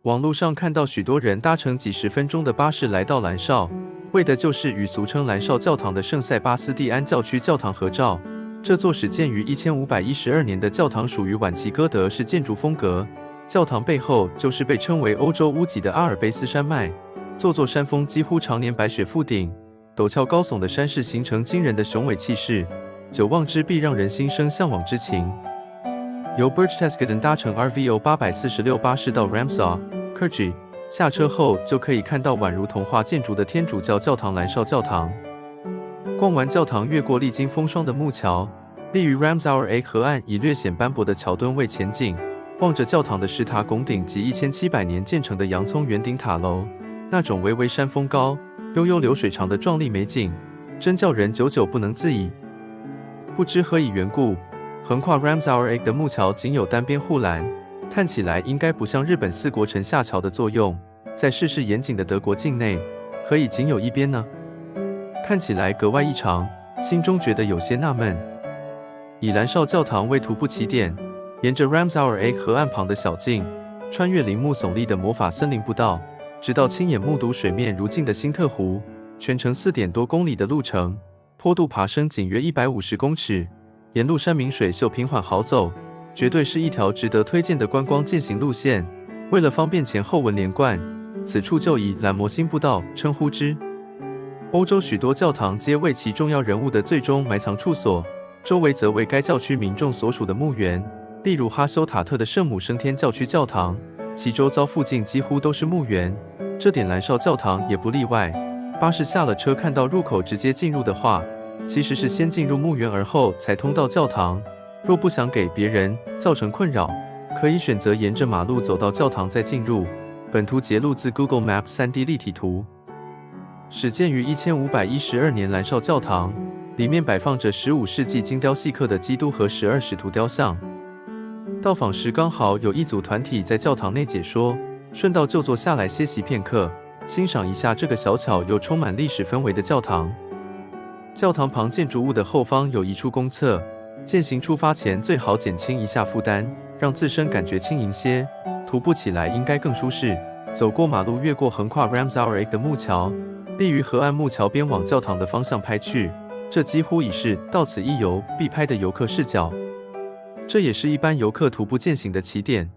网络上看到许多人搭乘几十分钟的巴士来到兰绍，为的就是与俗称兰绍教堂的圣塞巴斯蒂安教区教堂合照。这座始建于1512年的教堂属于晚期哥德式建筑风格。教堂背后就是被称为欧洲屋脊的阿尔卑斯山脉，座座山峰几乎常年白雪覆顶，陡峭高耸的山势形成惊人的雄伟气势，久望之必让人心生向往之情。由 Berchtesgaden 搭乘 RVO 846巴士到 Ramsau、Kyrgyz， 下车后就可以看到宛如童话建筑的天主教教堂兰绍教堂。逛完教堂，越过历经风霜的木桥，立于 Ramsauer A 河岸以略显斑驳的桥墩为前景，望着教堂的石塔拱顶及1700年建成的洋葱圆顶塔楼，那种巍巍山峰高、悠悠流水长的壮丽美景，真叫人久久不能自已。不知何以缘故，横跨 Ramsauer A 的木桥仅有单边护栏，看起来应该不像日本四国城下桥的作用，在世事严谨的德国境内，何以仅有一边呢？看起来格外异常，心中觉得有些纳闷。以兰绍教堂为徒步起点，沿着 Ramsauer A 河岸旁的小径，穿越林木耸立的魔法森林步道，直到亲眼目睹水面如镜的辛特湖，全程4点多公里的路程，坡度爬升仅约150公尺，沿路山明水秀，平缓好走，绝对是一条值得推荐的观光健行路线。为了方便前后文连贯，此处就以兰摩辛步道称呼之。欧洲许多教堂皆为其重要人物的最终埋藏处所，周围则为该教区民众所属的墓园，例如哈修塔特的圣母升天教区教堂，其周遭附近几乎都是墓园，这点兰绍教堂也不例外。巴士下了车看到入口直接进入的话，其实是先进入墓园而后才通到教堂。若不想给别人造成困扰，可以选择沿着马路走到教堂再进入。本图节录自 Google Maps 3D 立体图。始建于1512年兰绍教堂，里面摆放着15世纪精雕细刻的基督和12使徒雕像。到访时刚好有一组团体在教堂内解说，顺道就坐下来歇息片刻，欣赏一下这个小巧又充满历史氛围的教堂。教堂旁建筑物的后方有一处公厕，践行出发前最好减轻一下负担，让自身感觉轻盈些，徒步起来应该更舒适。走过马路，越过横跨 Ramsauer A 的木桥，立于河岸木桥边往教堂的方向拍去，这几乎已是到此一游必拍的游客视角。这也是一般游客徒步健行的起点。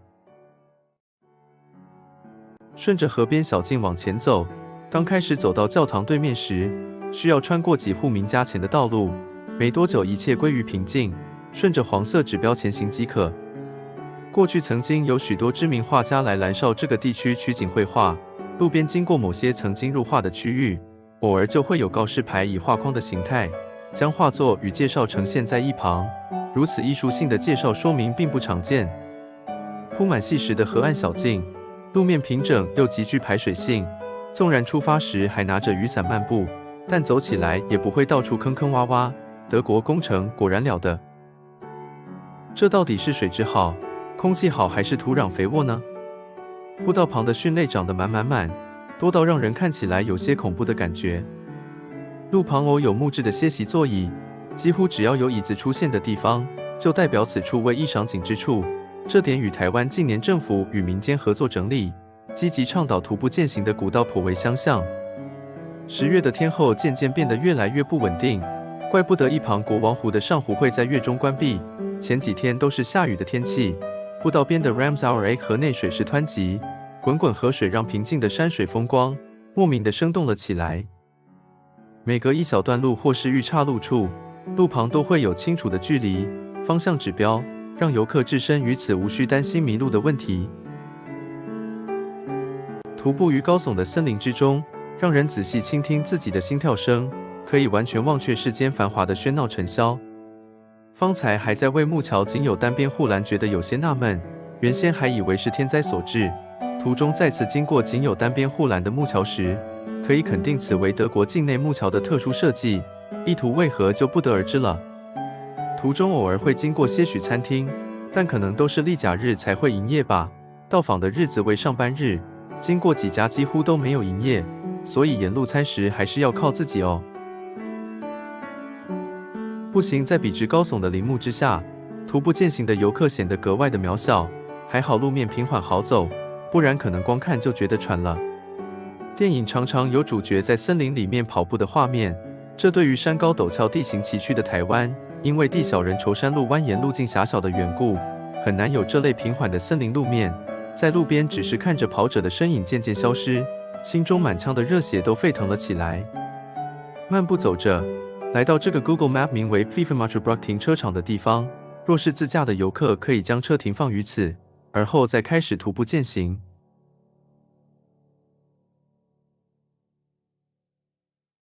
顺着河边小径往前走，当开始走到教堂对面时，需要穿过几户民家前的道路，没多久一切归于平静，顺着黄色指标前行即可。过去曾经有许多知名画家来兰绍这个地区取景绘画，路边经过某些曾经入画的区域，偶尔就会有告示牌以画框的形态，将画作与介绍呈现在一旁。如此艺术性的介绍说明并不常见。铺满细石的河岸小径，路面平整又极具排水性，纵然出发时还拿着雨伞漫步，但走起来也不会到处坑坑洼洼。德国工程果然了得。这到底是水质好、空气好还是土壤肥沃呢？步道旁的蕈类长得满，多到让人看起来有些恐怖的感觉。路旁偶有木质的歇息座椅，几乎只要有椅子出现的地方，就代表此处为一赏景之处。这点与台湾近年政府与民间合作整理，积极倡导徒步健行的古道颇为相像。10月的天候渐渐变得越来越不稳定，怪不得一旁国王湖的上湖会在月中关闭，前几天都是下雨的天气。步道边的 Ramsauer A 河内水势湍急，滚滚河水让平静的山水风光莫名地生动了起来。每隔一小段路或是遇岔路处，路旁都会有清楚的距离、方向指标，让游客置身于此无需担心迷路的问题。徒步于高耸的森林之中，让人仔细倾听自己的心跳声，可以完全忘却世间繁华的喧闹尘嚣。方才还在为木桥仅有单边护栏觉得有些纳闷，原先还以为是天灾所致。途中再次经过仅有单边护栏的木桥时，可以肯定此为德国境内木桥的特殊设计，意图为何就不得而知了。途中偶尔会经过些许餐厅，但可能都是例假日才会营业吧。到访的日子为上班日，经过几家几乎都没有营业，所以沿路餐食还是要靠自己哦。步行在笔直高耸的林木之下，徒步健行的游客显得格外的渺小。还好路面平缓好走，不然可能光看就觉得喘了。电影常常有主角在森林里面跑步的画面，这对于山高陡峭、地形崎岖的台湾，因为地小人稠、山路蜿蜒、路径狭小的缘故，很难有这类平缓的森林路面。在路边只是看着跑者的身影渐渐消失，心中满腔的热血都沸腾了起来。漫步走着，来到这个 Google Map 名为 Vivamatrabrook 停车场的地方，若是自驾的游客可以将车停放于此，而后再开始徒步健行。